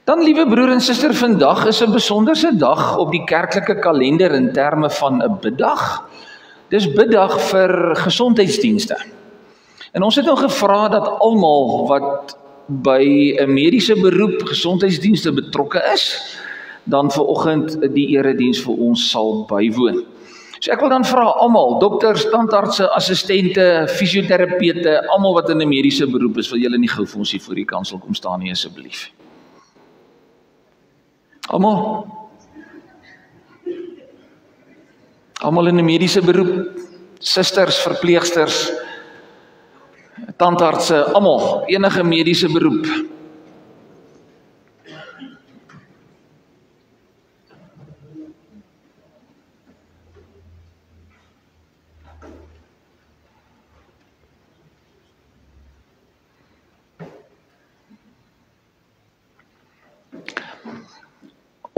Dan, liewe broer en suster, vandag is 'n besonderse dag op die kerklike kalender in terme van 'n biddag. Dis biddag vir gesondheidsdienste. En ons het nou gevra dat almal wat by 'n mediese beroep gesondheidsdienste betrokke is, dan vanoggend die erediens vir ons sal bywoon. So ek wil dan vra almal, dokters, tandartse, assistente, fisioterapeute, almal wat in 'n mediese beroep is, wil julle nie gou vir ons hier voor die kansel kom staan nie asseblief. Almal in 'n mediese beroep, susters, verpleegsters, tandartse, almal, enige mediese beroep.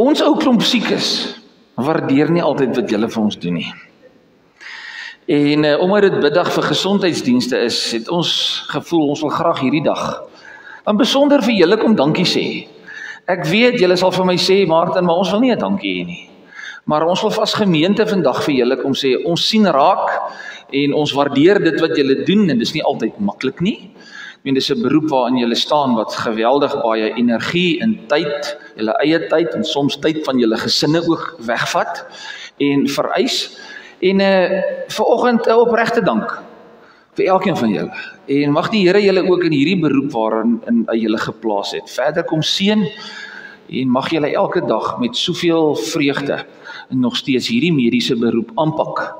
Ons ou klomp siekes waardeer nie altyd wat julle vir ons doen nie. En omdat dit biddag vir gesondheidsdienste is, het ons gevoel ons wil graag hierdie dag en besonder vir julle kom dankie sê. Ek weet julle sal vir my sê, Martin, maar ons wil nie 'n dankie hê nie. Maar ons wil as gemeente vandag vir julle kom sê, ons sien raak en ons waardeer dit wat julle doen en dis nie altyd maklik nie. Ek meen, dis 'n beroep waarin julle staan wat geweldig baie energie en tyd, julle eie tyd en soms tyd van julle gesinne ook wegvat en vereis. En vanoggend 'n opregte dank vir elkeen van julle. En mag die Here julle ook in hierdie beroep waarin hy julle geplaas het, verder kom seën en mag julle elke dag met soveel vreugde nog steeds hierdie mediese beroep aanpak.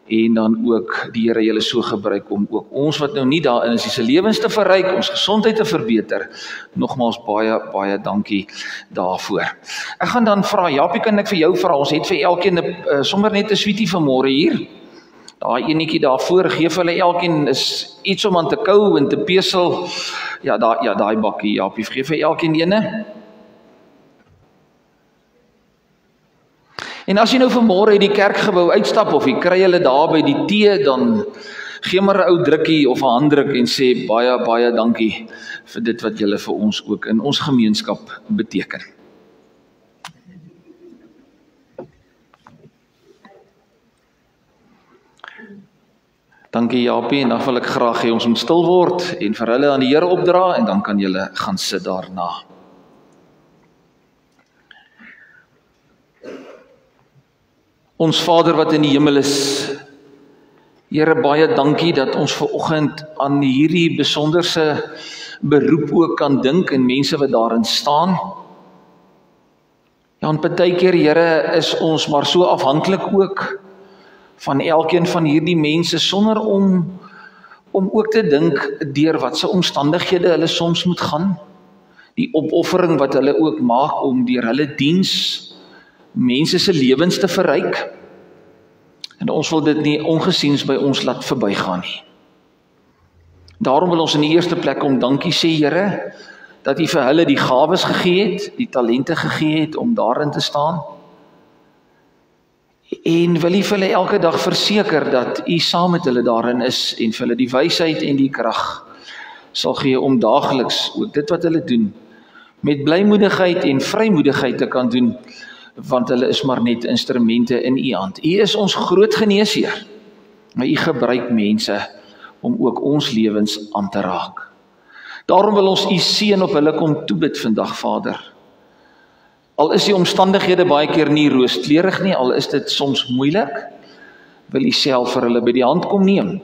En dan ook die Here julle so gebruik om ook ons wat nou nie daarin is, se lewens te verryk, ons gesondheid te verbeter. Nogmaals baie dankie daarvoor. Ek gaan dan vra, Japie, kan ek vir jou vra, ons het vir elkeen sommer net 'n sweetie vanmôre hier. Daai enetjie daarvoor, gee vir hulle elkeen is iets om aan te kou en te pesel. Ja, daai bakkie, Japie, gee vir elkeen ene. En as jy nou vanmôre uit die kerkgebou uitstap of jy kry hulle daar by die tee, dan gee maar 'n ou drukkie of 'n handdruk en sê baie dankie vir dit wat julle vir ons ook in ons gemeenskap beteken. Dankie Japie, en dan wil ek graag hê ons moet stil word en vir hulle aan die Here opdra en dan kan julle gaan sit daarna. Ons Vader wat in die hemel is, Here, baie dankie dat ons vanoggend aan hierdie besonderse beroep ook kan dink en mense wat daarin staan. Ja, en partykeer, Here, is ons maar so afhanklik ook van elkeen van hierdie mense sonder om ook te dink deur wat se omstandighede hulle soms moet gaan. Die opoffering wat hulle ook maak om deur hulle diens mense se lewens te verryk. En ons wil dit nie ongesiens by ons laat verbygaan nie. Daarom wil ons in die eerste plek om dankie sê, Here, dat U vir hulle die gawes gegee het, die talente gegee het om daarin te staan. En wil U vir hulle elke dag verseker dat U saam met hulle daarin is en vir hulle die wysheid en die krag sal gee om daagliks ook dit wat hulle doen met blymoedigheid en vrymoedigheid te kan doen, want hulle is maar net instrumente in U hand. U is ons groot geneesheer, maar U gebruik mense om ook ons lewens aan te raak. Daarom wil ons U seën op hulle kom toebid vandag, Vader. Al is die omstandighede baie keer nie rooskleurig nie, al is dit soms moeilik, wil U self vir hulle by die hand kom neem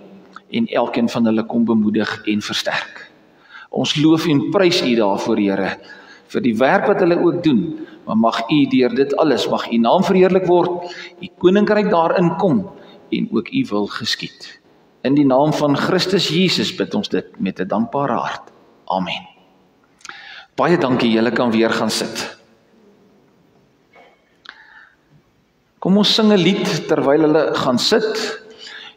en elkeen van hulle kom bemoedig en versterk. Ons loof en prys U daarvoor, Here, vir die werk wat hulle ook doen, maar mag U deur dit alles, mag U naam verheerlik word, U koninkryk daarin kom en ook U wil geskied. In die naam van Christus Jesus bid ons dit met 'n dankbare hart. Amen. Baie dankie, julle kan weer gaan sit. Kom ons sing 'n lied terwyl hulle gaan sit.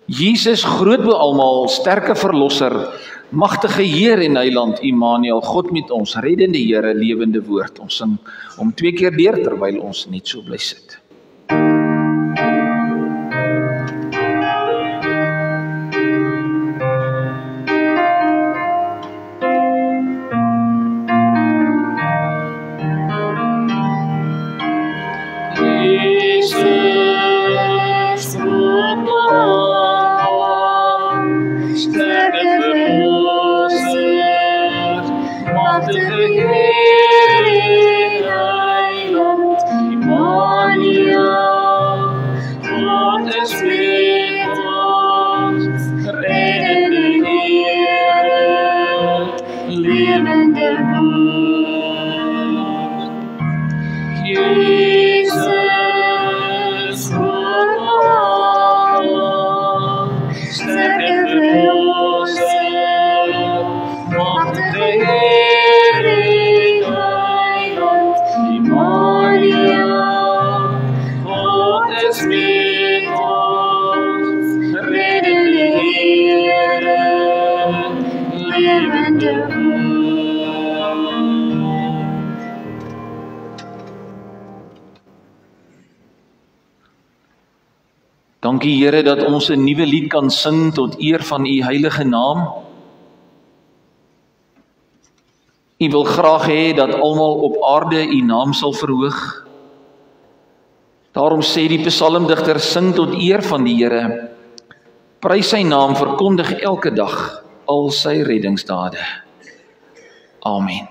Jesus groot bo almal, sterke verlosser, magtige Heer en Heiland, Immanuel, God met ons, reddende Here, lewende woord. Ons sing om 2 keer deur terwyl ons net so bly sit. Magtige Heer en Heiland, Immanuel, God is met ons, reddende Heer, levende woord. Jesus, voor ons, sterke verlosser, magtige Heer en Heiland, Immanuel, God is met ons, reddende Heer, levende woord. Dankie Here dat ons 'n nuwe lied kan sing tot eer van U heilige naam. U wil graag hê dat almal op aarde U naam sal verhoog. Daarom sê die psalmdigter, sing tot eer van die Here. Prys sy naam, verkondig elke dag al sy reddingsdade. Amen.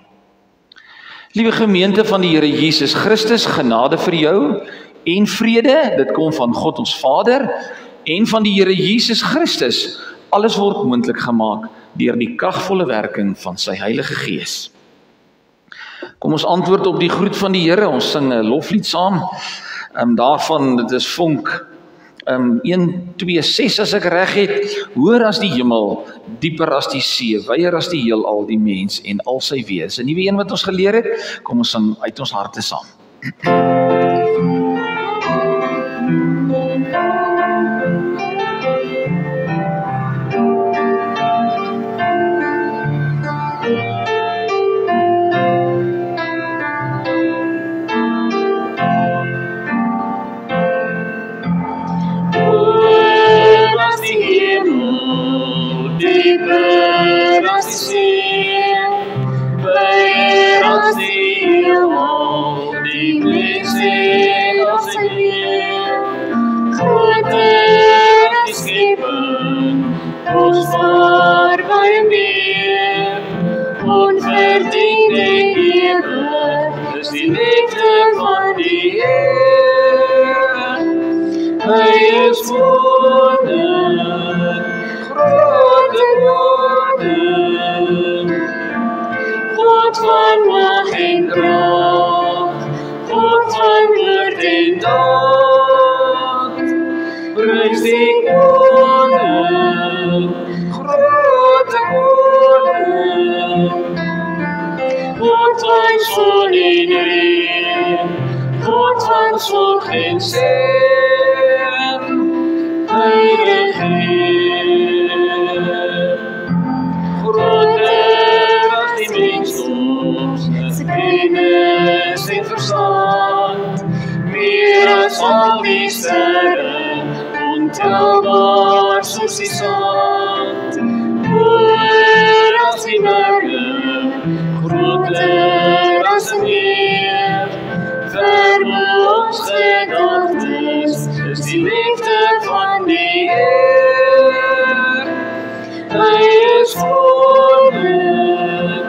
Liewe gemeente van die Here Jesus Christus, genade vir jou en vrede, dit kom van God ons Vader en van die Here Jesus Christus. Alles word moontlik gemaak deur die kragvolle werking van sy Heilige Gees. Kom ons antwoord op die groet van die Here, ons sing 'n loflied saam. Daarvan, dit is vonk 1:2:6 as ek reg het. Hoër as die hemel, dieper as die see, wyer as die heelal, die mens en al sy wees. 'n Nuwe een wat ons geleer het, kom ons sing uit ons harte saam. Dieper as die see, wyer as die heelal, die mens en al sy wees. Groter as die skepping, kosbaar baie meer, onverdiende eeuwig is die liefde van die Heer. Hy is wonder, grote wonder, God van mag en kracht, God van woord en daad, prys die koning, grote koning, God van son en reën, God van sorg en seën, heilige Heer. Groter as die mensdom, sy kennis en verstand, meer as al die sterre, ontelbaar soos die sand. Hoër as die berge, groter as 'n meer, ver bo ons gedagtes is die liefde van die Heer. Hy is wonder,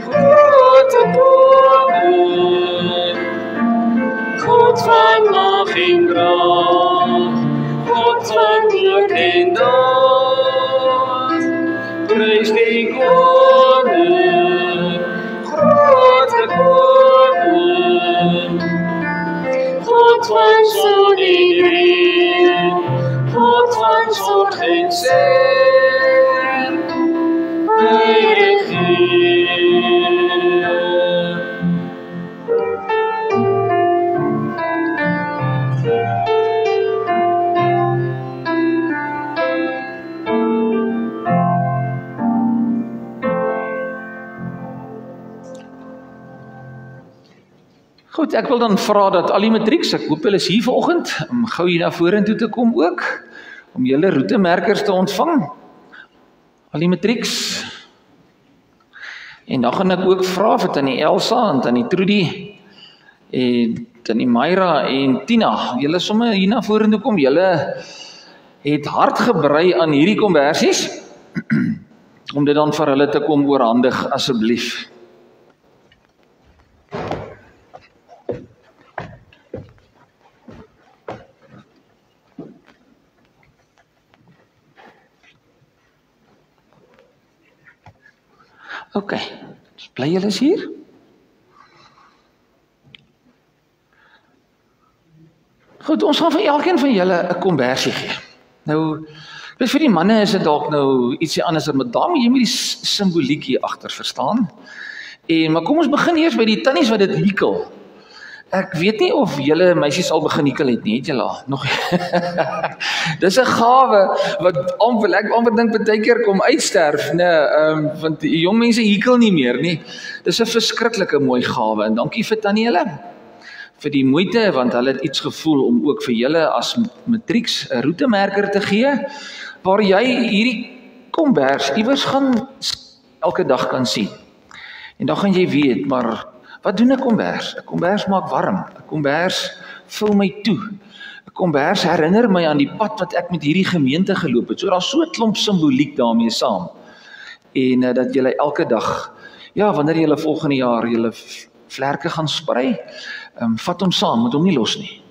grote koning, God van mag en kracht, God van woord en daad, prys die koning, grote koning, God van son en reën, God van sorg en seën, heilige Heer. Goed, ek wil dan vra dat al die matrieks, ek hoop hulle is hier vanoggend, om gou hier na vorentoe te kom ook, om julle roetemerkers te ontvang. Al die matrieks. En dan gaan ek ook vra vir tannie Elsa en tannie Trudy en tannie Myra en Tina, julle somme hier na vorentoe kom, julle het hard gebrei aan hierdie konversies, om dit dan vir hulle te kom oorhandig asseblief. OK, bly julle is hier? Goed, ons gaan vir elkeen van julle 'n kombersie gee. Nou, weet vir die manne is dit dalk nou ietsie anders, maar daar moet jy met die simboliek hier agter verstaan. Maar kom ons begin eers by die tannies wat dit hikkel. Ek weet nie of julle meisies al begin hikkel het nie, het julle al? Nog Dis 'n gawe wat ek amper dink baie keer kom uitsterf, want die jong mense hikkel nie meer nie. Dis 'n verskriklike mooi gawe en dankie vir tannie julle vir die moeite, want hulle het iets gevoel om ook vir julle as matrieks 'n roetemerker te gee, waar jy hierdie kombers iewers gaan elke dag kan sien. En dan gaan jy weet, maar wat doen 'n kombers? 'n Kombers maak warm, 'n kombers vul my toe. 'n Kombers herinner my aan die pad wat ek met hierdie gemeente geloop het. So daar's so 'n klomp simboliek daarmee saam. En dat julle elke dag, ja, wanneer julle volgende jaar julle vlerke gaan sprei, vat hom saam, moet hom nie los nie.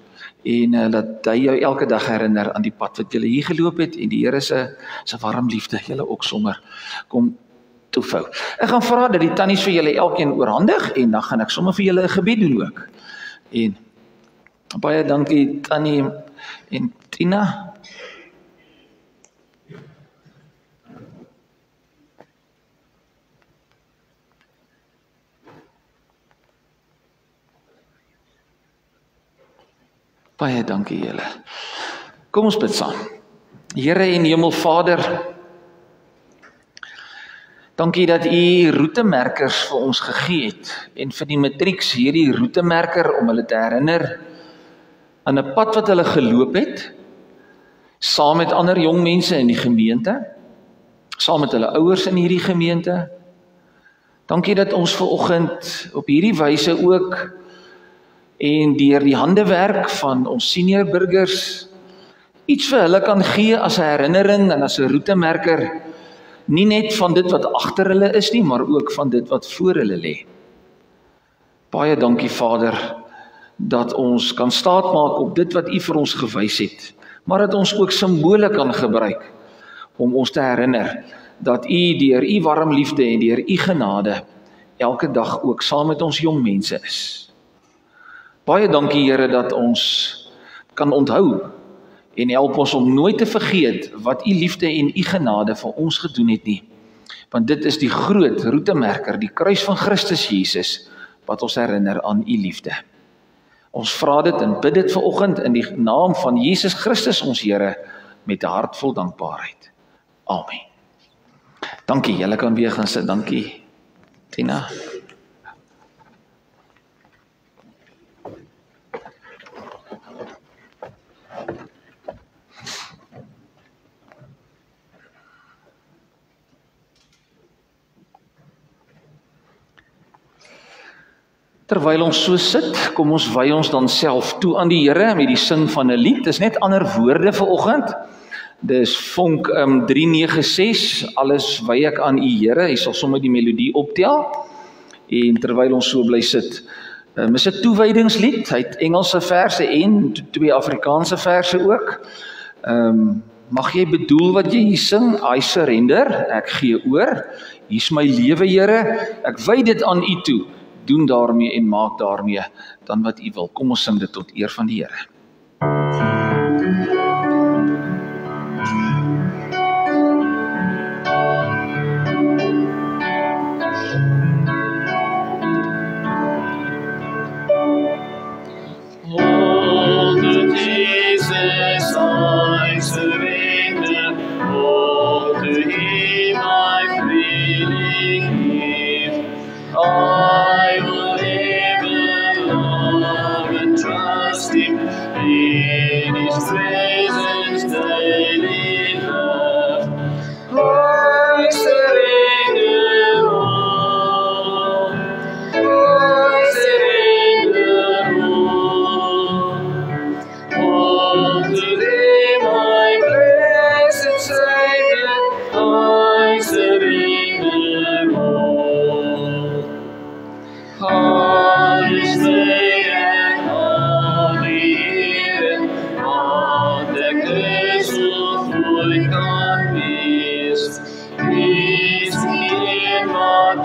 En dat hy jou elke dag herinner aan die pad wat julle hier geloop het en die Here se warm liefde julle ook sommer kom toevou. Ek gaan vra dat die tannies vir julle elkeen oorhandig en dan gaan ek sommer vir julle 'n gebed doen ook. En baie dankie Tannie en Tina. Baie dankie julle. Kom ons bid saam. Here en Hemelvader, dankie dat U roetemerkers vir ons gegee het en vir die matrieks hierdie roetemerker om hulle te herinner aan 'n pad wat hulle geloop het, saam met ander jong mense in die gemeente, saam met hulle ouers in hierdie gemeente. Dankie dat ons vanoggend op hierdie wyse ook en deur die handewerk van ons senior burgers iets vir hulle kan gee as 'n herinnering en as 'n roetemerker, nie net van dit wat agter hulle is nie, maar ook van dit wat voor hulle lê. Baie dankie Vader, dat ons kan staatmaak op dit wat U vir ons gewys het, maar dat ons ook simbole kan gebruik om ons te herinner dat U deur U warm liefde en deur U genade elke dag ook saam met ons jong mense is. Baie dankie Here dat ons kan onthou en help ons om nooit te vergeet wat U liefde en U genade vir ons gedoen het nie. Want dit is die groot roetemerker, die kruis van Christus Jesus, wat ons herinner aan U liefde. Ons vra dit en bid dit vanoggend in die naam van Jesus Christus ons Here met 'n hart vol dankbaarheid. Amen. Dankie, julle kan weer gaan sit. Dankie, Tina. Terwyl ons so sit, kom ons wy ons dan self toe aan die Here met die sing van 'n lied. Dis net ander woorde vanoggend. Dis Vonk 396, alles wy ek aan U Here. Jy sal sommer die melodie optel. En terwyl ons so bly sit, is 'n toewydingslied. Hy het Engelse verse en 2 Afrikaanse verse ook. Mag jy bedoel wat jy hier sing? I surrender, ek gee oor. Hier's my lewe, Here. Ek wy dit aan U toe. Doen daarmee en maak daarmee dan wat U wil. Kom ons sing dit tot eer van die Here. Oh, to Jesus I surrender, oh, to Him I freely give. I will ever love and trust Him in His presence daily love. I surrender all. I surrender all. All to Thee, my blessed Savior, I surrender all. Alles weg al die Here, want ek is so voor kan wees. Wees geen wat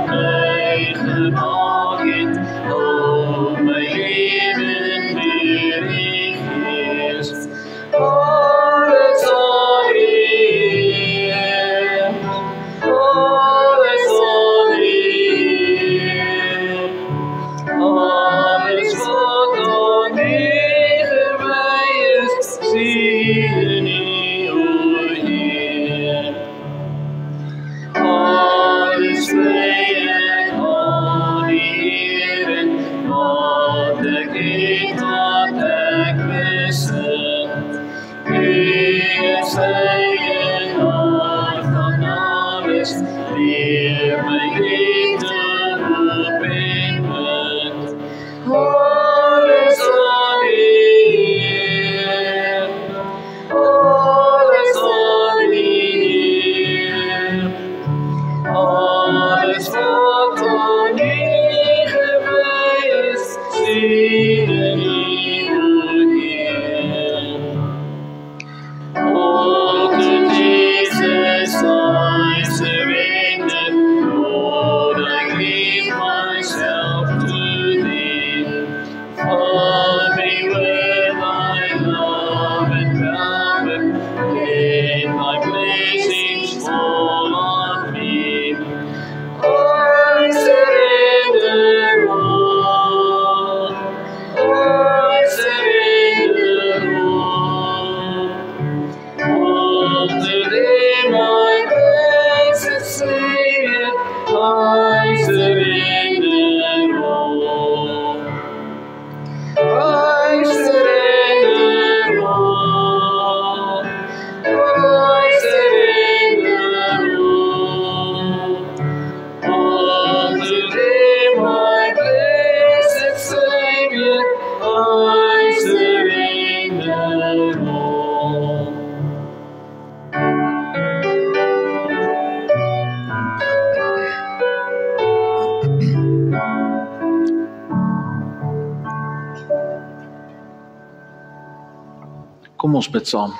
Kom ons bid saam.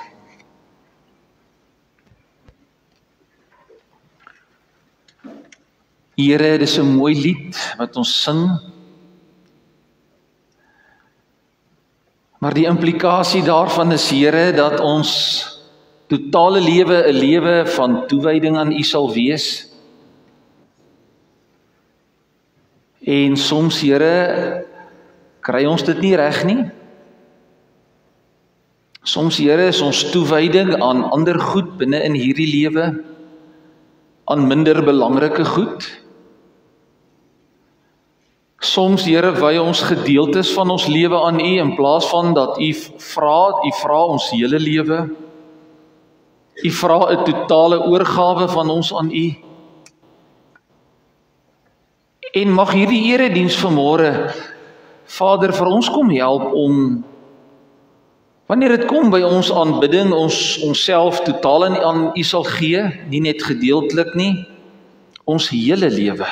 Here, dis 'n mooi lied wat ons sing. Maar die implikasie daarvan is, Here, dat ons totale lewe 'n lewe van toewyding aan U sal wees. En soms, Here, kry ons dit nie reg nie. Soms, Here, is ons toewyding aan ander goed binne in hierdie lewe, aan minder belangrike goed. Soms, Here, wy ons gedeeltes van ons lewe aan U, in plaas van dat U vra ons hele lewe. U vra 'n totale oorgawe van ons aan U. En mag hierdie erediens vanmôre, Vader, vir ons kom help om, wanneer dit kom by ons aanbidding, ons onsself totaal aan U sal gee, nie net gedeeltelik nie, ons hele lewe.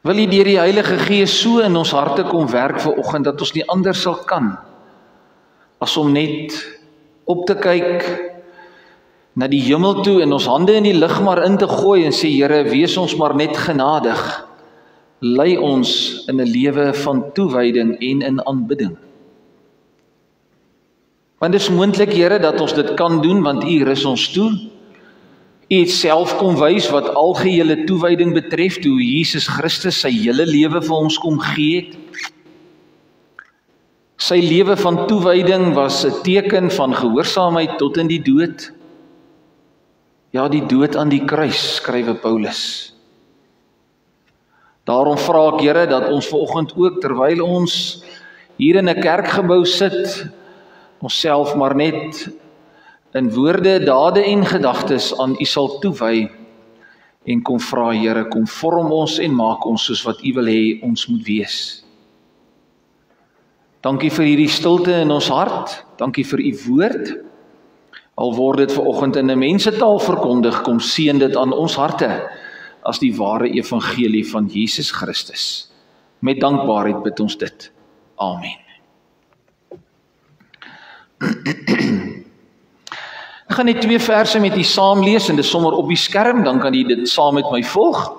Wil U deur die Heilige Gees so in ons harte kom werk vanoggend, dat ons nie anders sal kan, as om net op te kyk na die hemel toe en ons hande in die lug maar in te gooi en sê, Here, wees ons maar net genadig. Lei ons in 'n lewe van toewyding en in aanbidding. Want dit is moontlik, Here, dat ons dit kan doen, want U rus ons toe. U het self kom wys wat algehele toewyding betref, toe Jesus Christus sy hele lewe vir ons kom gee het. Sy lewe van toewyding was 'n teken van gehoorsaamheid tot in die dood. Ja, die dood aan die kruis, skrywe Paulus. Daarom vra ek, Here, dat ons vanoggend ook, terwyl ons hier in 'n kerkgebou sit, onsself maar net in woorde, dade en gedagtes aan U sal toewy en kom vra, Here, kom vorm ons en maak ons soos wat U wil hê ons moet wees. Dankie vir hierdie stilte in ons hart, dankie vir U woord. Al word dit vanoggend in 'n mensetaal verkondig, kom seën dit aan ons harte as die ware evangelie van Jesus Christus. Met dankbaarheid bid ons dit. Amen. Ek gaan net 2 verse met u saam lees en dit sommer op die skerm, dan kan u dit saam met my volg.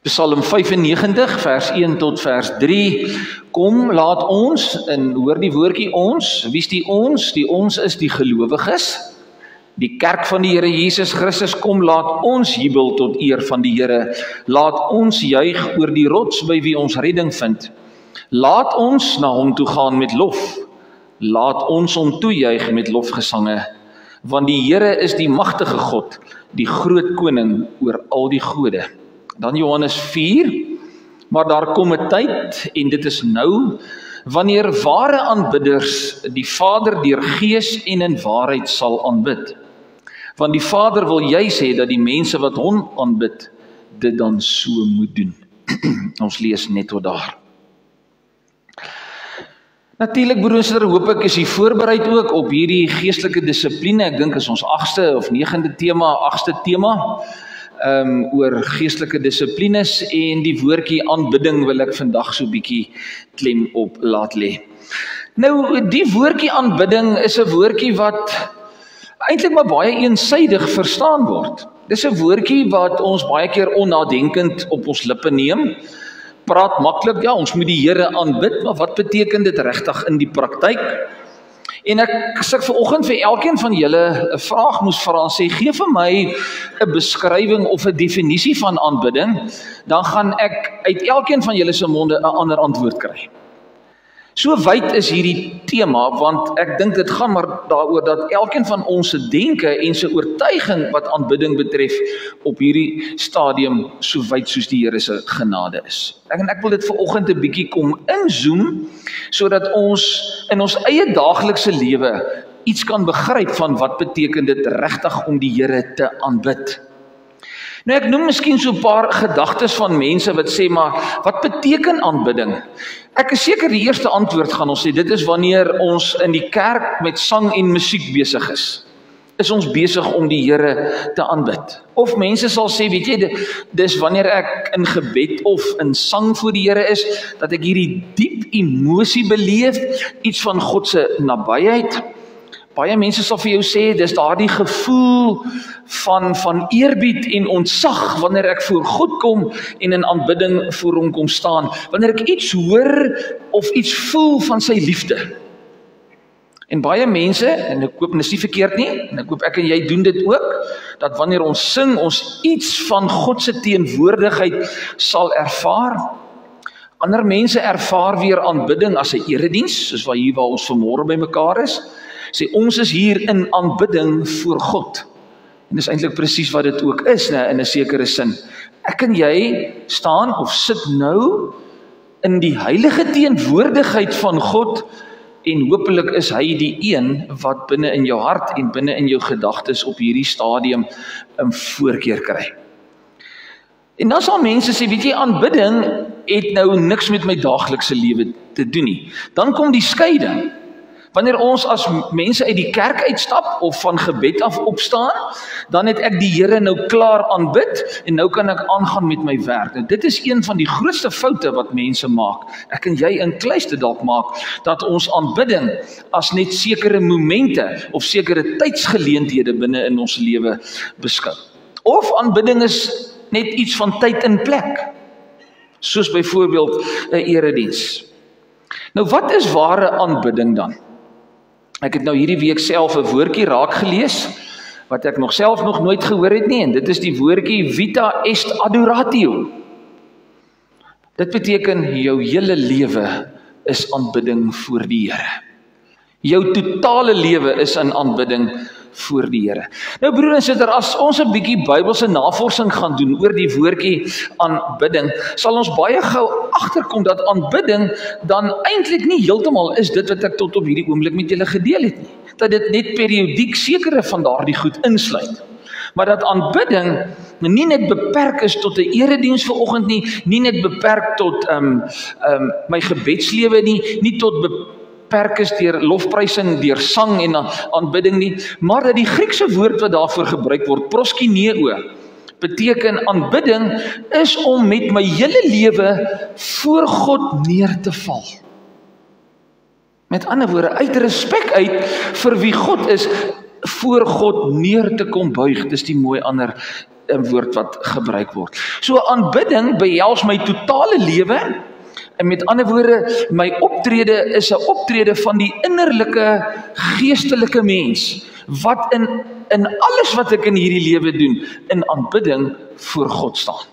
Psalm 95 vers 1 tot vers 3. Kom, laat ons, en hoor die woordjie ons, wie is die ons? Die ons is die gelowiges. Die kerk van die Here Jesus Christus, kom, laat ons jubel tot eer van die Here. Laat ons juig oor die rots by wie ons redding vind. Laat ons na hom toe gaan met lof. Laat ons hom toejuig met lofgesange. Want die Here is die magtige God, die groot koning oor al die gode. Dan Johannes 4, maar daar kom 'n tyd, en dit is nou, wanneer ware aanbidders die Vader deur gees en in waarheid sal aanbid. Want die Vader wil juis hê dat die mense wat hom aanbid, dit dan so moet doen. Ons lees net tot daar. Natuurlik, broers en susters, hoop ek is u voorbereid ook op hierdie geestelike dissipline. Ek dink is ons 8ste of 9de tema, 8ste tema. Oor geestelike dissiplines, en die woordjie aanbidding wil ek vandag so bietjie klem op laat lê. Nou, die woordjie aanbidding is 'n woordjie wat eintlik maar baie eensydig verstaan word. Dis 'n woordjie wat ons baie keer onnadenkend op ons lippe neem. Praat maklik, ja, ons moet die Here aanbid, maar wat beteken dit regtig in die praktyk? En ek sê vanoggend vir elkeen van julle 'n vraag moes vra en sê, gee vir my 'n beskrywing of 'n definisie van aanbidding, dan gaan ek uit elkeen van julle se monde 'n ander antwoord kry. So wyd is hierdie tema, want ek dink dit gaan maar daaroor dat elkeen van ons se denke en se oortuiging wat aanbidding betref op hierdie stadium so wyd soos die Here se genade is. Ek wil dit vanoggend 'n bietjie kom inzoom, sodat ons in ons eie daaglikse lewe iets kan begryp van wat beteken dit regtig om die Here te aanbid. Nou ek noem miskien so 'n paar gedagtes van mense wat sê, maar wat beteken aanbidding? Ek is seker die eerste antwoord gaan ons sê, dit is wanneer ons in die kerk met sang en musiek besig is. is ons besig om die Here te aanbid. Of mense sal sê, weet jy, dis wanneer ek in gebed of in sang voor die Here is, dat ek hierdie diep emosie beleef, iets van God se nabyheid. Baie mense sal vir jou sê, dis daardie gevoel van eerbied en ontzag, wanneer ek voor God kom en in aanbidding voor hom kom staan, wanneer ek iets hoor of iets voel van sy liefde. En baie mense, en ek hoop dis nie verkeerd nie, en ek hoop ek en jy doen dit ook, dat wanneer ons sing, ons iets van God se teenwoordigheid sal ervaar. Ander mense ervaar weer aanbidding as 'n erediens, soos waar ons vanmôre by mekaar is. Sê ons is hier in aanbidding voor God. En dis eintlik presies wat dit ook is, né, in 'n sekere sin. Ek en jy staan of sit nou in die heilige teenwoordigheid van God, en hopelik is hy die een wat binne in jou hart en binne in jou gedagtes op hierdie stadium 'n voorkeur kry. En dan sal mense sê, weet jy, aanbidding het nou niks met my daaglikse lewe te doen nie. Dan kom die skeiding. Wanneer ons as mense uit die kerk uitstap of van gebed af opstaan, dan het ek die Here nou klaar aanbid en nou kan ek aangaan met my werk. Nou, dit is een van die grootste foute wat mense maak. Ek en jy inkluis dit dalk maak, dat ons aanbidding as net sekere momente of sekere tydsgeleenthede binne in ons lewe beskou. Of aanbidding is net iets van tyd en plek, soos byvoorbeeld 'n erediens. Nou wat is ware aanbidding dan? Ek het nou hierdie week self 'n woordjie raak gelees, wat ek self nog nooit gehoor het nie, en dit is die woordjie vita est adoratio. Dit beteken, jou hele lewe is aanbidding voor die Here. Jou totale lewe is in aanbidding voor die Here. Nou broer en suster, as ons 'n bietjie Bybelse navorsing gaan doen oor die woordjie aanbidding, sal ons baie gou agterkom dat aanbidding dan eintlik nie heeltemal is dit wat ek tot op hierdie oomblik met julle gedeel het nie. Dat dit net periodiek sekere van daardie goed insluit. Maar dat aanbidding nie net beperk is tot 'n erediens vanoggend nie, nie net beperk tot my gebedslewe nie tot beperk is deur lofprysing, deur sang en aanbidding nie, maar dat die Griekse woord wat daarvoor gebruik word, proskineo, beteken aanbidding is om met my hele lewe voor God neer te val. Met ander woorde, uit respek uit vir wie God is, voor God neer te kom buig. Dis die mooi ander woord wat gebruik word. So aanbidding behels my totale lewe, en met ander woorde, my optrede is 'n optrede van die innerlike geestelike mens, wat in alles wat ek in hierdie lewe doen, in aanbidding voor God staan.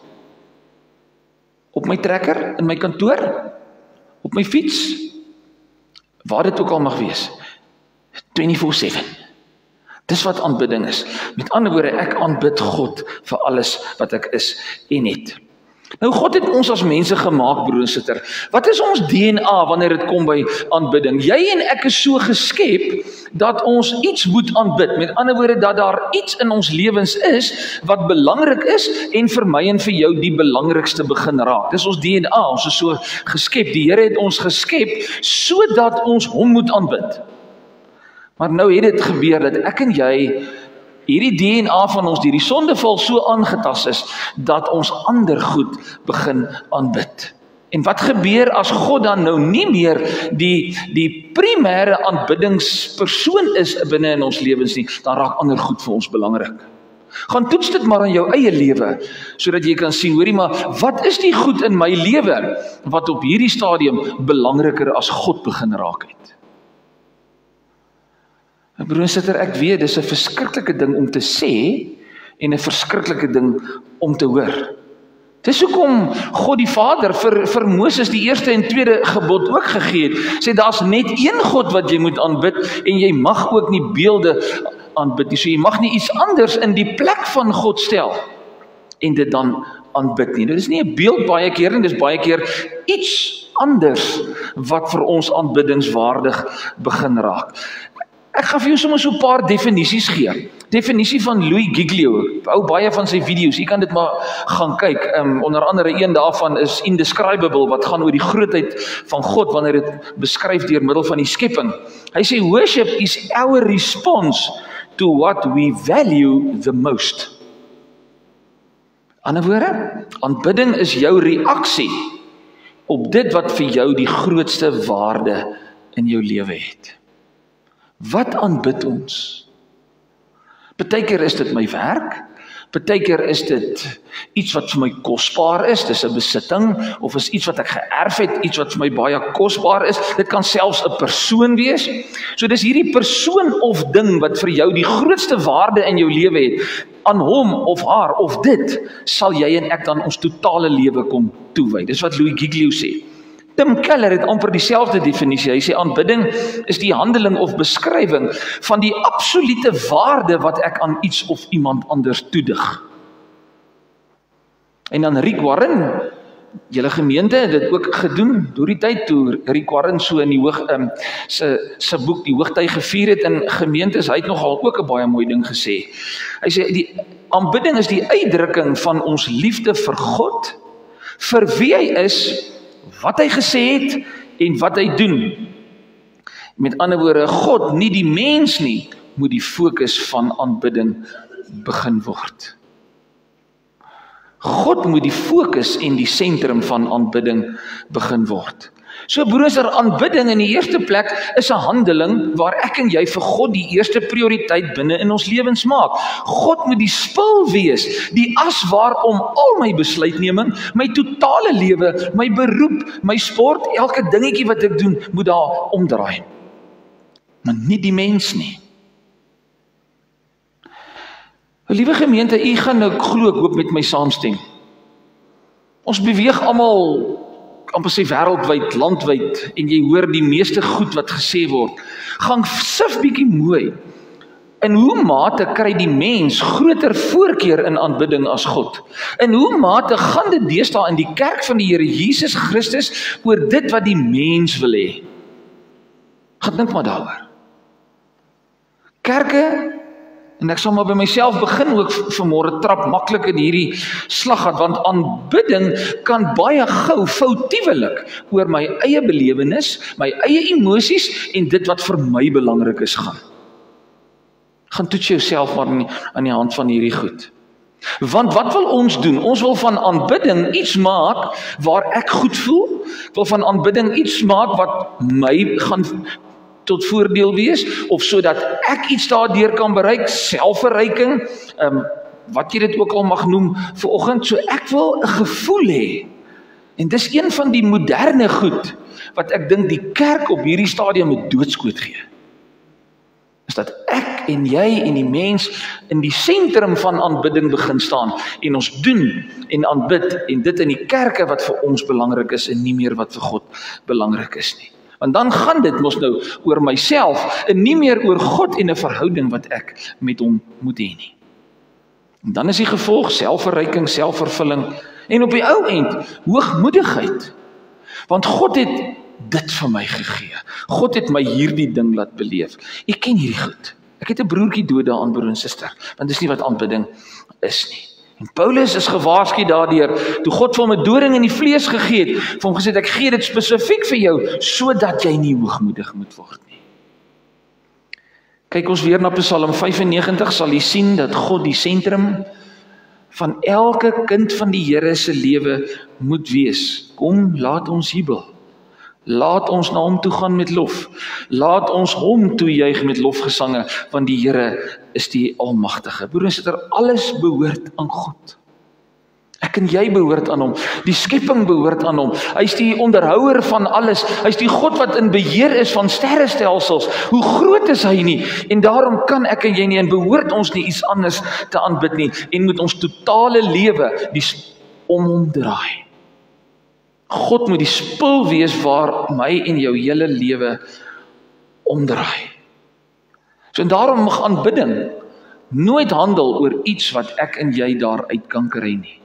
Op my trekker, in my kantoor, op my fiets, waar dit ook al mag wees, 24/7. Dis wat aanbidding is. Met ander woorde, ek aanbid God vir alles wat ek is en het. Nou God het ons as mense gemaak, broer en suster. Wat is ons DNA wanneer dit kom by aanbidding? Jy en ek is so geskep dat ons iets moet aanbid. Met ander woorde, dat daar iets in ons lewens is wat belangrik is en vir my en vir jou die belangrikste begin raak. Dis ons DNA, ons is so geskep. Die Here het ons geskep sodat ons hom moet aanbid. Maar nou het dit gebeur dat ek en jy hierdie DNA van ons, die sondeval so aangetas is, dat ons ander goed begin aanbid. En wat gebeur as God dan nou nie meer die primêre aanbiddingspersoon is binne in ons lewens nie, dan raak ander goed vir ons belangrik. Gaan toets dit maar in jou eie lewe, sodat jy kan sien, hoorie maar, wat is die goed in my lewe, wat op hierdie stadium belangriker as God begin raak het? Broer en suster, ek weet, dis 'n verskriklike ding om te sê, en 'n verskriklike ding om te hoor. Dis hoekom God die Vader vir Moses die eerste en tweede gebod ook gegee het. Sê, daar's net een God wat jy moet aanbid, en jy mag ook nie beelde aanbid nie. So jy mag nie iets anders in die plek van God stel, en dit dan aanbid nie. Dit is nie 'n beeld baie keer nie, dis baie keer iets anders, wat vir ons aanbiddingswaardig begin raak. Ek gaan vir jou sommer so 'n paar definisies gee. Definisie van Louis Giglio, ek hou baie van sy video's, jy kan dit maar gaan kyk. Onder andere een daarvan is Indescribable, wat gaan oor die grootheid van God, wanneer dit beskryf deur middel van die skepping. Hy sê, worship is our response to what we value the most. Ander woorde, aanbidding is jou reaksie op dit wat vir jou die grootste waarde in jou lewe het. Wat aanbid ons? Partykeer is dit my werk, partykeer is dit iets wat vir my kosbaar is, dis 'n besitting, of is iets wat ek geërf het, iets wat vir my baie kosbaar is, dit kan selfs 'n persoon wees. So dis hierdie persoon of ding wat vir jou die grootste waarde in jou lewe het, aan hom of haar of dit, sal jy en ek dan ons totale lewe kom toewy. Dis wat Louis Giglio sê. Tim Keller het amper dieselfde definisie. Hy sê aanbidding is die handeling of beskrywing van die absolute waarde wat ek aan iets of iemand anders toedig. En dan Rick Warren, julle gemeente het dit ook gedoen deur die tyd toe Rick Warren so in die sy boek die hoogtyd gevier het in gemeentes. Hy het nogal ook 'n baie mooi ding gesê. Hy sê die aanbidding is die uitdrukking van ons liefde vir God, vir wie hy is, wat hy gesê het en wat hy doen. Met ander woorde, God, nie die mens nie, moet die fokus van aanbidding begin word. God moet die fokus en die sentrum van aanbidding begin word. So broers, aanbidding in die eerste plek is 'n handeling waar ek en jy vir God die eerste prioriteit binne in ons lewens maak. God moet die spil wees, die as waarom al my besluitneming, my totale lewe, my beroep, my sport, elke dingetjie wat ek doen, moet daar omdraai. Maar nie die mens nie. Liewe gemeente, u gaan nou glo ek hoop met my saamstem. Ons beweeg almal amper sê wêreldwyd, landwyd, en jy hoor die meeste goed wat gesê word. Gaan sif bietjie mooi. In hoe mate kry die mens groter voorkeur in aanbidding as God? In hoe mate gaan dit deesdae in die kerk van die Here Jesus Christus oor dit wat die mens wil hê? Gaan dink maar daaroor. Kerke, en ek sal maar by myself begin ook vanmôre trap maklik in hierdie slaggat, want aanbidding kan baie gou foutiewelik oor my eie belewenis, my eie emosies en dit wat vir my belangrik is gaan. Gaan toets jouself maar aan die hand van hierdie goed. Want wat wil ons doen? Ons wil van aanbidding iets maak waar ek goed voel. Ek wil van aanbidding iets maak wat my gaan tot voordeel wees, of sodat ek iets daardeur kan bereik, selfverryking, wat jy dit ook al mag noem vanoggend. So ek wil 'n gevoel hê. En dis een van die moderne goed wat ek dink die kerk op hierdie stadium 'n doodskoot gee. Is dat ek en jy en die mens in die sentrum van aanbidding begin staan en ons doen en aanbid en dit in die kerke wat vir ons belangrik is en nie meer wat vir God belangrik is nie. Want dan gaan dit mos nou oor myself en nie meer oor God en 'n verhouding wat ek met hom moet hê nie. En dan is die gevolg selfverryking, selfvervulling en op die ou end hoogmoedigheid. Want God het dit vir my gegee. God het my hierdie ding laat beleef. Ek ken hierdie goed. Ek het 'n broertjie dood daaraan, broer en suster, want dis nie wat aanbidding is nie. En Paulus is gewaarsku daardeur, toe God vir hom 'n doring in die vlees gegee het, vir hom gesê, ek gee dit spesifiek vir jou, sodat jy nie hoogmoedig moet word nie. Kyk ons weer na Psalm 95, sal jy sien dat God die sentrum van elke kind van die Here se lewe moet wees. Kom, laat ons jubel. Laat ons na hom toe gaan met lof. Laat ons hom toejuig met lofgesange, want die Here is die Almagtige. Broer en suster, alles behoort aan God. Ek en jy behoort aan hom. Die skepping behoort aan hom. Hy's die onderhouer van alles. Hy's die God wat in beheer is van sterrestelsels. Hoe groot is hy nie? En daarom kan ek en jy nie en behoort ons nie iets anders te aanbid nie en moet ons totale lewe om hom draai. God moet die spil wees waar my en jou hele lewe omdraai. So en daarom mag aanbidding nooit handel oor iets wat ek en jy daaruit kan kry nie.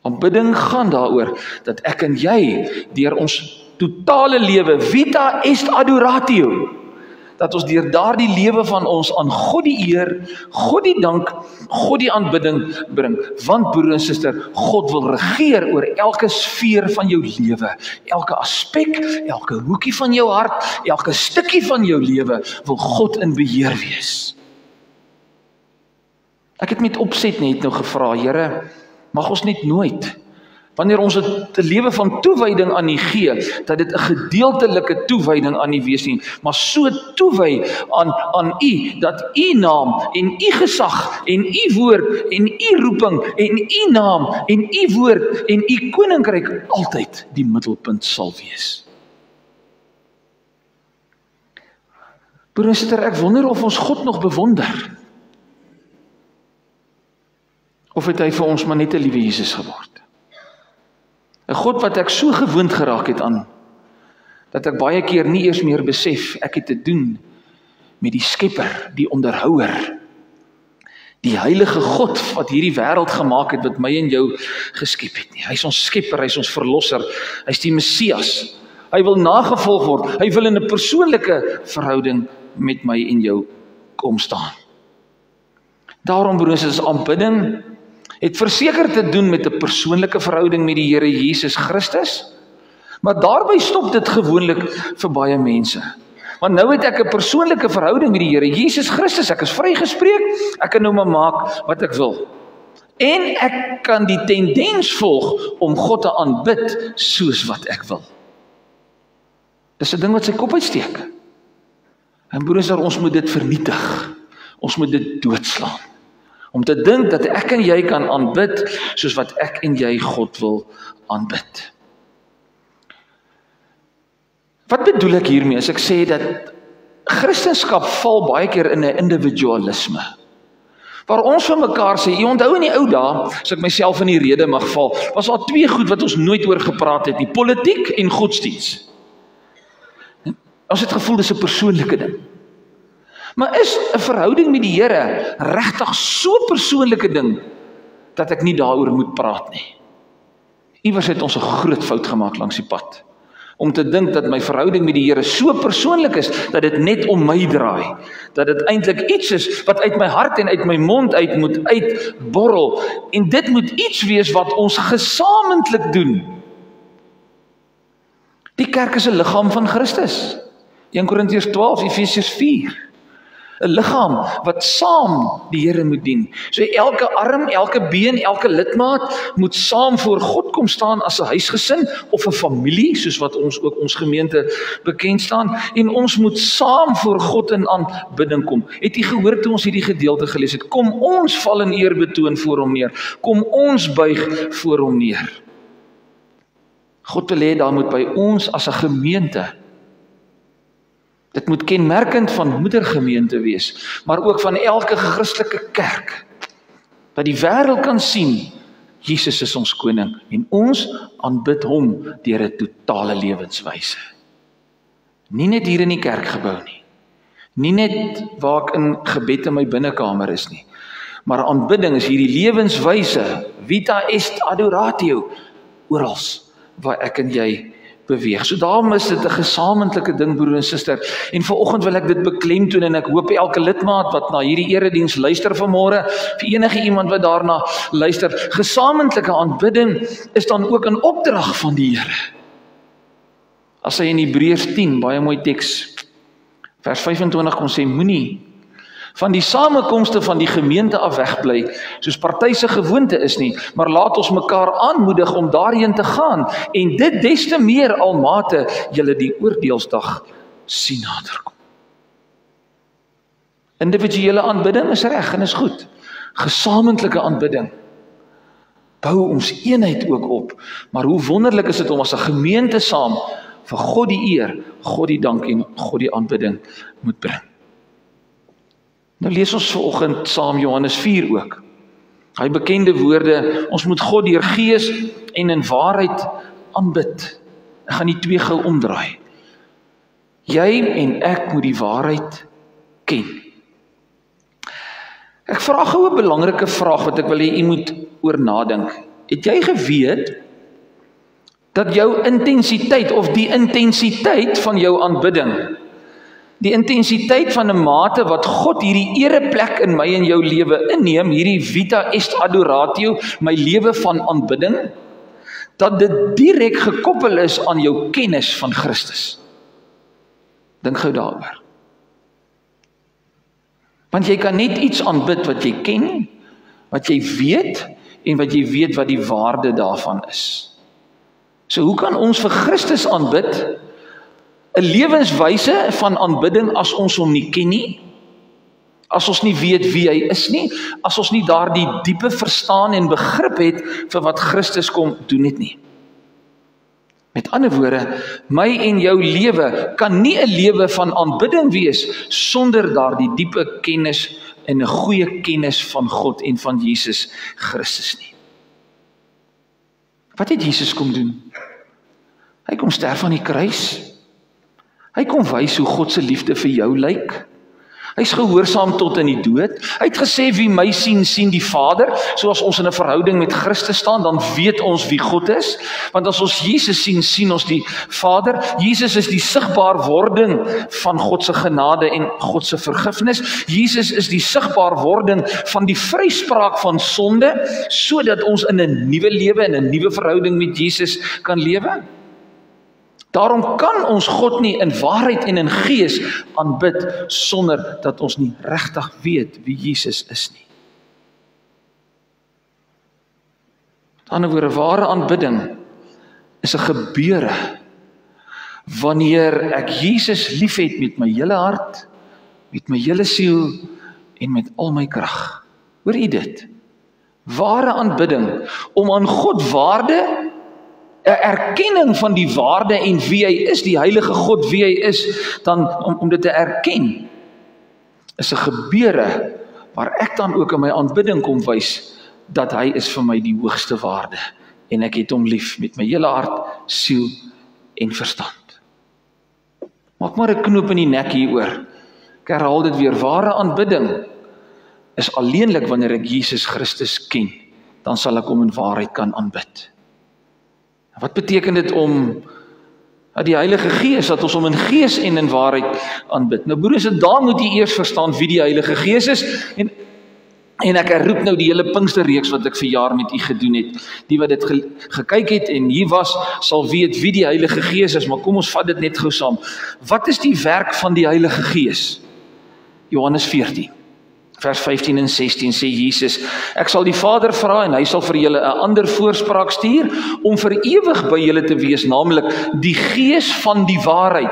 Aanbidding gaan daaroor dat ek en jy deur ons totale lewe, vita est adoratio, dat ons deur daardie lewe van ons aan God die eer, God die dank, God die aanbidding bring. Want broer en suster, God wil regeer oor elke sfeer van jou lewe, elke aspek, elke hoekie van jou hart, elke stukkie van jou lewe wil God in beheer wees. Ek het met opset net nou gevra, Here, mag ons net nooit, wanneer ons 'n lewe van toewyding aan U gee, dat dit 'n gedeeltelike toewyding aan U wees nie, maar so toewy aan U, dat U naam en U gesag en U woord en U roeping en U naam en U woord en U koninkryk altyd die middelpunt sal wees. Broer en suster, ek wonder of ons God nog bewonder. Of het hy vir ons maar net 'n liewe Jesus geword? 'n God wat ek so gewoond geraak het aan, dat ek baie keer nie eers meer besef, ek het te doen met die Skepper, die onderhouer, die heilige God wat hierdie wêreld gemaak het, wat my en jou geskep het nie. Hy is ons Skepper, hy is ons verlosser, hy is die Messias. Hy wil nagevolg word, hy wil in 'n persoonlike verhouding met my en jou kom staan. Daarom, broers, is aanbidding het verseker te doen met 'n persoonlike verhouding met die Here Jesus Christus, maar daarby stop dit gewoonlik vir baie mense. Want nou het ek 'n persoonlike verhouding met die Here Jesus Christus, ek is vrygespreek, ek kan nou maar maak wat ek wil. En ek kan die tendens volg om God te aanbid soos wat ek wil. Dis 'n ding wat sy kop uitsteek. En broers, ons moet dit vernietig. Ons moet dit doodslaan. Om te dink dat ek en jy kan aanbid soos wat ek en jy God wil aanbid. Wat bedoel ek hiermee as ek sê dat Christendom val baie keer in 'n individualisme? Waar ons vir mekaar sê, jy onthou in die ou dae, as ek myself in die rede mag val, was daar twee goed wat ons nooit oor gepraat het, die politiek en godsdiens. Ons het gevoel dis 'n persoonlike ding. Maar is 'n verhouding met die Here regtig so 'n persoonlike ding, dat ek nie daaroor moet praat nie? Iewers het ons 'n groot fout gemaak langs die pad, om te dink dat my verhouding met die Here so persoonlik is, dat dit net om my draai, dat dit eintlik iets is wat uit my hart en uit my mond uit moet uitborrel, en dit moet iets wees wat ons gesamentlik doen. Die kerk is 'n liggaam van Christus. 1 Korintiërs 12, Efesiërs 4. 'n liggaam wat saam die Here moet dien. So elke arm, elke been, elke lidmaat moet saam voor God kom staan as 'n huisgesin of 'n familie, soos wat ons ook ons gemeente bekend staan, en ons moet saam voor God in aanbidding kom. Het u gehoor toe ons hierdie gedeelte gelees het? Kom ons val in eerbetoon voor hom neer. Kom ons buig voor hom neer. God wil hê daar moet by ons as 'n gemeente, dit moet kenmerkend van moedergemeente wees, maar ook van elke Christelike kerk, dat die wêreld kan sien, Jesus is ons koning, en ons aanbid hom deur 'n totale lewenswyse. Nie net hier in die kerkgebou nie, nie net waar ek in gebed in my binnekamer is nie, maar aanbidding is hierdie lewenswyse, vita est adoratio, orals waar ek en jy beweeg. So daarom is dit 'n gesamentlike ding, broer en suster. En vanoggend wil ek dit beklemtoon, en ek hoop elke lidmaat wat na hierdie erediens luister vanmôre, vir enige iemand wat daarna luister, gesamentlike aanbidding is dan ook 'n opdrag van die Here. As hy in Hebreërs 10, baie mooi teks, vers 25 kom sê, moenie van die samekomste van die gemeente af wegbly, soos party se gewoonte is nie, maar laat ons mekaar aanmoedig om daarheen te gaan, en dit des te meer almate julle die oordeelsdag sien naderkom. Individuele aanbidding is reg en is goed. Gesamentlike aanbidding bou ons eenheid ook op, maar hoe wonderlik is dit om as 'n gemeente saam vir God die eer, God die dank en God die aanbidding moet bring. Nou lees ons vanoggend saam Johannes 4 ook. Hy bekende woorde, ons moet God deur gees en in waarheid aanbid. Ek gaan die twee gou omdraai. Jy en ek moet die waarheid ken. Ek vra gou 'n belangrike vraag wat ek wil hê u moet oor nadink. Het jy geweet dat jou intensiteit of die intensiteit van jou aanbidding Die intensiteit van 'n mate wat God hierdie ereplek in my en jou lewe inneem, hierdie vita est adoratio, my lewe van aanbidding, dat dit direk gekoppel is aan jou kennis van Christus. Dink gou daaroor. Want jy kan net iets aanbid wat jy ken, wat jy weet, en wat jy weet wat die waarde daarvan is. So hoe kan ons vir Christus aanbid? 'n Lewenswyse van aanbidding as ons hom nie ken nie, as ons nie weet wie hy is nie, as ons nie daardie diepe verstaan en begrip het vir wat Christus kom doen het nie. Met ander woorde, my en jou lewe kan nie 'n lewe van aanbidding wees sonder daardie diepe kennis en 'n goeie kennis van God en van Jesus Christus nie. Wat het Jesus kom doen? Hy kom sterf aan die kruis. Hy kom wys hoe God se liefde vir jou lyk. Hy's gehoorsaam tot in die dood. Hy het gesê wie my sien, sien die Vader. So as ons in 'n verhouding met Christus staan, dan weet ons wie God is. Want as ons Jesus sien, sien ons die Vader. Jesus is die sigbaar wording van God se genade en God se vergifnis. Jesus is die sigbaar wording van die vryspraak van sonde, sodat ons in 'n nuwe lewe en 'n nuwe verhouding met Jesus kan lewe. Daarom kan ons God nie in waarheid en in gees aanbid sonder dat ons nie regtig weet wie Jesus is nie. Met ander woorde, ware aanbidding is 'n gebeure wanneer ek Jesus liefhet met my hele hart, met my hele siel en met al my krag. Hoor u dit? Ware aanbidding, om aan God waarde, 'n erkenning van die waarde en wie hy is, die heilige God wie hy is, dan om dit te erken, is 'n gebeure waar ek dan ook in my aanbidding kom wys dat hy is vir my die hoogste waarde en ek het hom lief met my hele hart, siel en verstand. Maak maar 'n knoop in die nek hieroor. Ek herhaal dit weer, ware aanbidding is alleenlik wanneer ek Jesus Christus ken, dan sal ek hom in waarheid kan aanbid. Wat beteken dit om die Heilige Gees, dat ons hom in gees en in waarheid aanbid? Nou broers, en daar moet jy eers verstaan wie die Heilige Gees is, en ek herroep nou die hele Pinksterreeks wat ek vir jaar met u gedoen het. Die wat dit gekyk het en hier was, sal weet wie die Heilige Gees is, maar kom ons vat dit net gou saam. Wat is die werk van die Heilige Gees? Johannes 14. Vers 15 en 16 sê Jesus, ek sal die Vader vra en hy sal vir julle 'n ander voorspraak stuur om vir ewig by julle te wees, naamlik die Gees van die waarheid.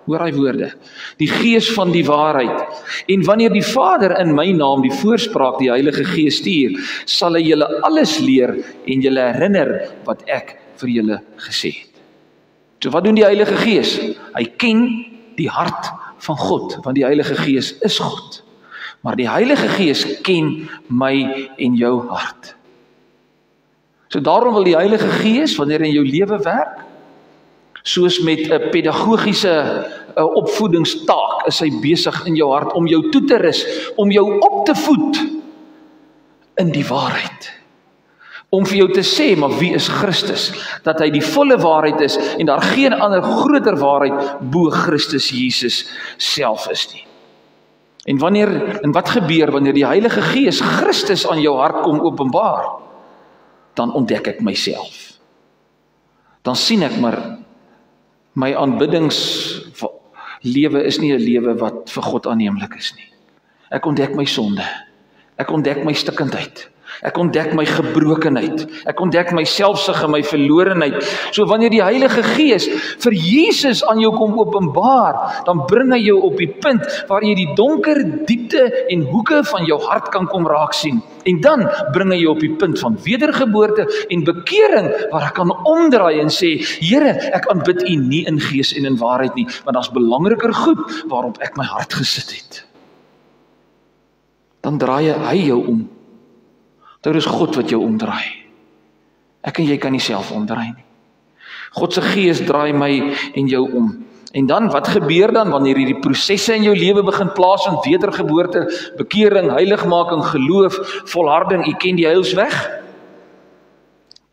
Hoor hy woorde, die Gees van die waarheid. En wanneer die Vader in my naam die voorspraak, die Heilige Gees stuur, sal hy julle alles leer en julle herinner wat ek vir julle gesê het. So wat doen die Heilige Gees? Hy ken die hart van God, want die Heilige Gees is God. Maar die Heilige Gees ken my en jou hart. So daarom wil die Heilige Gees, wanneer in jou lewe werk, soos met 'n pedagogiese opvoedingstaak, is hy besig in jou hart om jou toe te rus, om jou op te voed in die waarheid. Om vir jou te sê, maar wie is Christus? Dat hy die volle waarheid is en daar geen ander groter waarheid bo Christus Jesus self is nie. En wat gebeur wanneer die Heilige Gees Christus aan jou hart kom openbaar? Dan ontdek ek myself. Dan sien ek maar, my aanbiddingslewe is nie 'n lewe wat vir God aanneemlik is nie. Ek ontdek my sonde. Ek ontdek my stikkindheid. Ek ontdek my gebrokenheid. Ek ontdek my selfsug en my verlorenheid. So wanneer die Heilige Gees vir Jesus aan jou kom openbaar, dan bring hy jou op die punt waar jy die donker diepte en hoeke van jou hart kan kom raak sien. En dan bring hy jou op die punt van wedergeboorte en bekering, waar ek kan omdraai en sê, Here, ek aanbid U nie in gees en in waarheid nie, want daar's belangriker goed waarop ek my hart gesit het. Dan draai hy jou om. Dit is God wat jou omdraai. Ek en jy kan nie self omdraai nie. God se Gees draai my en jou om. En dan, wat gebeur dan wanneer hierdie prosesse in jou lewe begin plaasvind? Wedergeboorte, bekering, heiligmaking, geloof, volharding, u ken die heilsweg?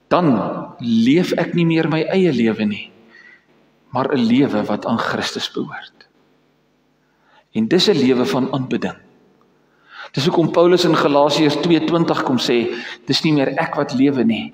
Dan leef ek nie meer my eie lewe nie, maar 'n lewe wat aan Christus behoort. En dis 'n lewe van aanbidding. Dis hoekom Paulus in Galasiërs 2:20 kom sê, dis nie meer ek wat lewe nie,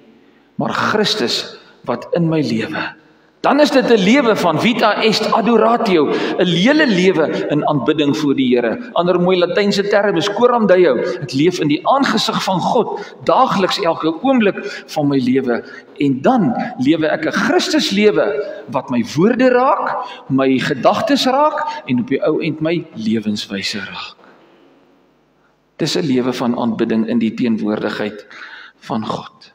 maar Christus wat in my lewe. Dan is dit 'n lewe van vita est adoratio, 'n hele lewe in aanbidding voor die Here. Ander mooi Latynse term is coram Deo. Ek leef in die aangesig van God, daagliks elke oomblik van my lewe. En dan lewe ek 'n Christus lewe wat my woorde raak, my gedagtes raak en op die ou end my lewenswyse raak. Dis 'n lewe van aanbidding in die teenwoordigheid van God.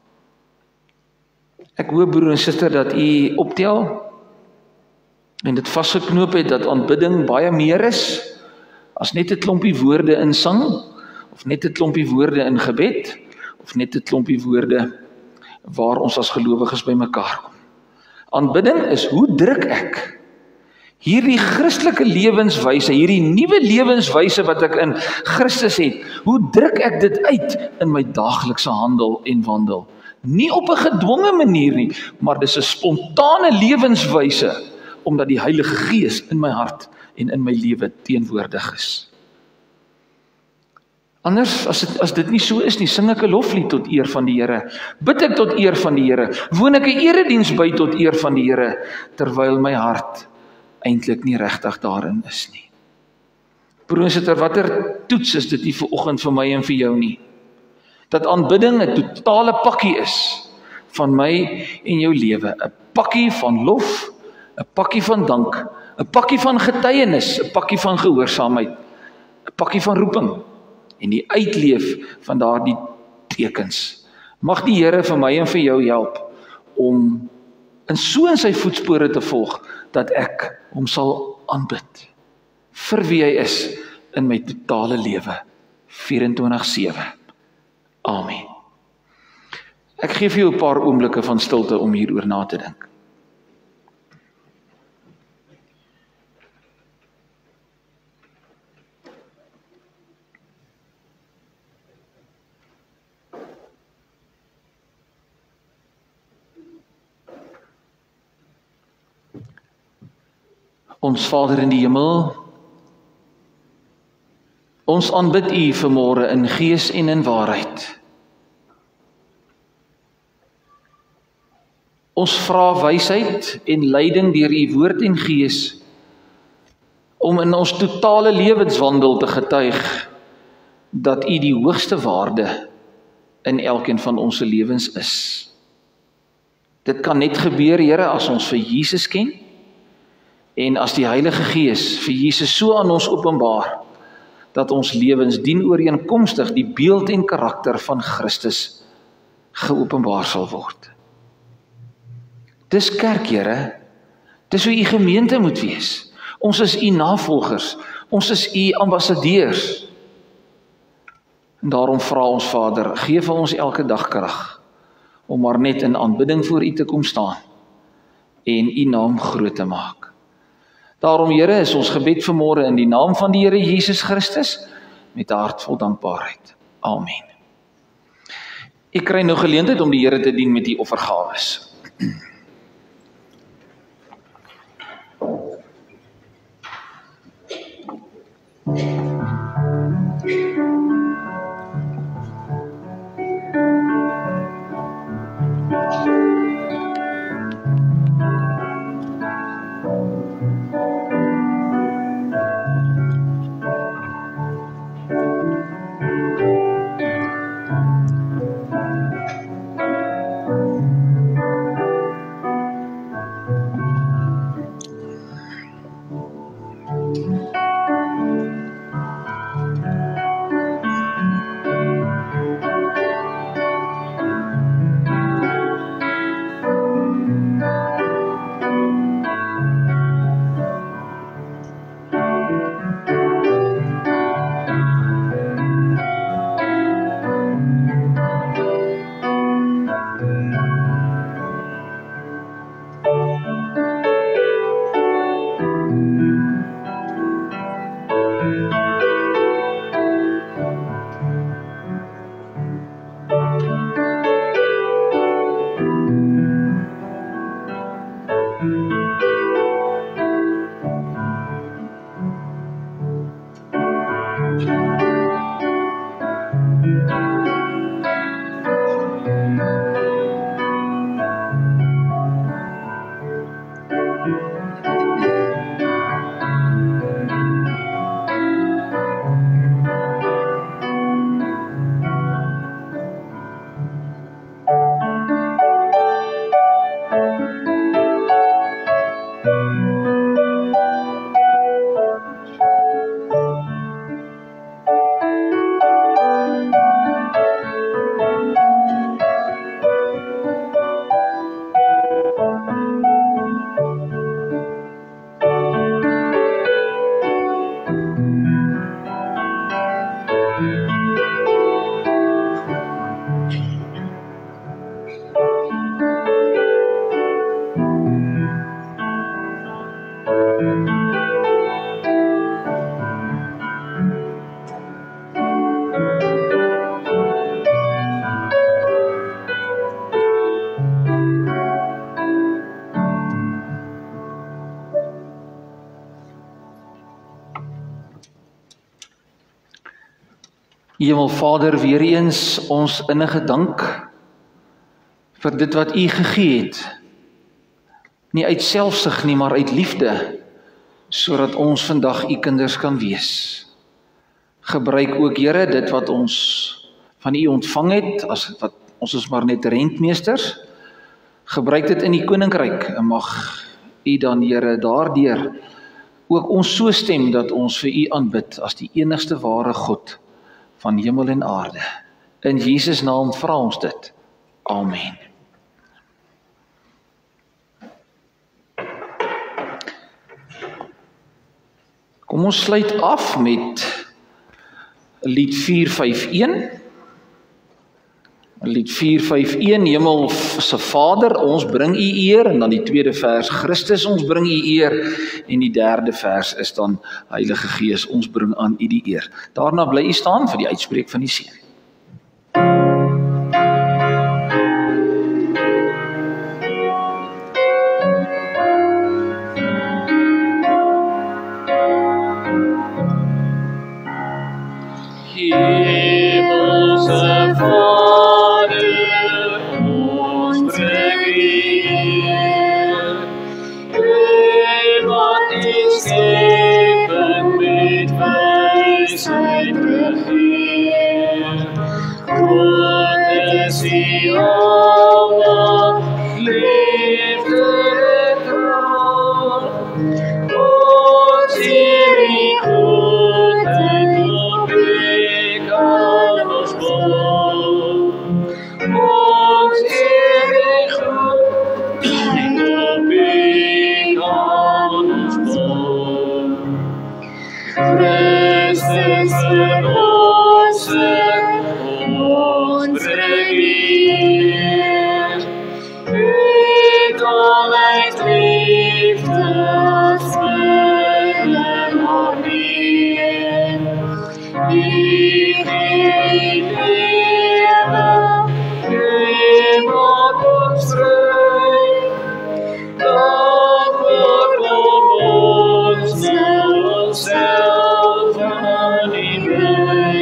Ek hoop broer en suster dat u optel en dit vasgeknoop het dat aanbidding baie meer is as net 'n klompie woorde in sang of net 'n klompie woorde in gebed of net 'n klompie woorde waar ons as gelowiges bymekaar kom. Aanbidding is hoe druk ek hierdie Christelike lewenswyse, hierdie nuwe lewenswyse wat ek in Christus het, hoe druk ek dit uit in my daaglikse handel en wandel? Nie op 'n gedwonge manier nie, maar dis 'n spontane lewenswyse, omdat die Heilige Gees in my hart en in my lewe teenwoordig is. Anders, as dit nie so is nie, sing ek 'n loflied tot eer van die Here, bid ek tot eer van die Here, woon ek 'n erediens by tot eer van die Here, terwyl my hart eintlik nie regtig daarin is nie. Broer en suster, watter toets is dit nie vir oggend vir my en vir jou nie? Dat aanbidding 'n totale pakkie is van my en jou lewe, 'n pakkie van lof, 'n pakkie van dank, 'n pakkie van getuienis, 'n pakkie van gehoorsaamheid, 'n pakkie van roeping en die uitleef van daardie tekens. Mag die Here vir my en vir jou help om in sy voetspore te volg, dat ek hom sal aanbid vir wie hy is in my totale lewe 24/7. Amen. Ek gee vir jou 'n paar oomblikke van stilte om hieroor na te dink. Ons Vader in die hemel, ons aanbid U vanmôre in gees en in waarheid. Ons vra wysheid en leiding deur U woord en gees, om in ons totale lewenswandel te getuig, dat U die hoogste waarde in elkeen van ons lewens is. Dit kan net gebeur, Here, as ons vir Jesus ken, en as die Heilige Gees vir Jesus so aan ons openbaar, dat ons lewens dienooreenkomstig die beeld en karakter van Christus geopenbaar sal word. Dis kerk, Here, dis hoe U gemeente moet wees. Ons is U navolgers, ons is U ambassadeurs. En daarom vra ons Vader, gee vir ons elke dag krag, om maar net in aanbidding voor U te kom staan, en U naam groot te maak. Daarom, Here, is ons gebed vanmôre in die naam van die Here Jesus Christus, met 'n hart vol dankbaarheid. Amen. Ek kry nou geleentheid om die Here te dien met die offergawes. Hemelvader, weer eens ons innige dank vir dit wat U gegee het. Nie uit selfsug nie, maar uit liefde, sodat ons vandag U kinders kan wees. Gebruik ook, Here, dit wat ons van U ontvang het, as wat ons is maar net rentmeesters, gebruik dit in die koninkryk, en mag U dan, Here, daardeur ook ons so stem, dat ons vir U aanbid, as die enigste ware God, van hemel en aarde. In Jesus naam vra ons dit. Amen. Kom ons sluit af met lied 451. Lied 451, Hemelse Vader, ons bring U eer, en dan die tweede vers, Christus, ons bring U eer, en die derde vers is dan Heilige Gees, ons bring aan U die eer. Daarna bly U staan vir die uitspreek van die seën. Hemelse Vader, ons bring U eer. U wat U skepping met wysheid regeer. God is U almacht, liefde en trouw. Ons eer U goedheid op U kan ons bouw. Ons eer U goedheid op U kan ons bouw. Christus verlosser, ons bring U eer. U kom uit liefde as middel maar neer. U gee lewe, U maak ons vry. Dan word ons onsself aan U bly.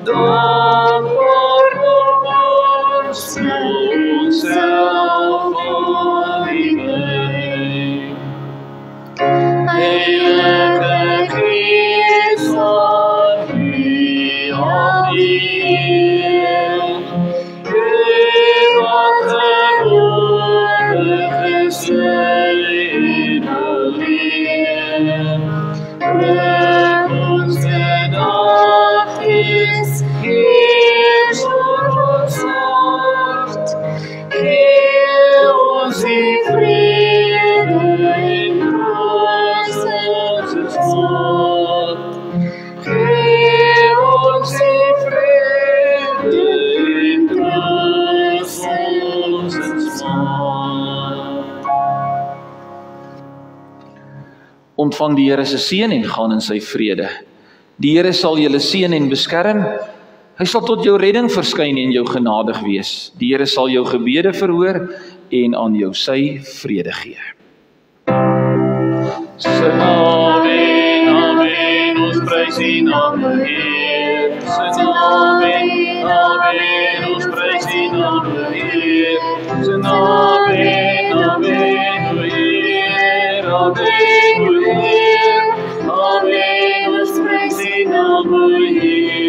Dan word ons onsself aan U bly. Heilige Gees, aan U al eer. U wat geboorte gesly en alleen. Bring ons gedagtes, heers oor ons hart. Gee ons die vrede en troos ons smart. Gee ons die vrede en troos ons smart. Ontvang die Here se seën en gaan in sy vrede. Die Here sal julle seën en beskerm. Hy sal tot jou redding verskyn en jou genadig wees. Die Here sal jou gebede verhoor en aan jou sy vrede gee. Sing amen, amen, ons prys U naam, Heer. Sing amen, amen, ons prys U naam, Heer. Sing amen, amen, o Heer, amen, o Heer. Amen, ons prys U naam, o Heer.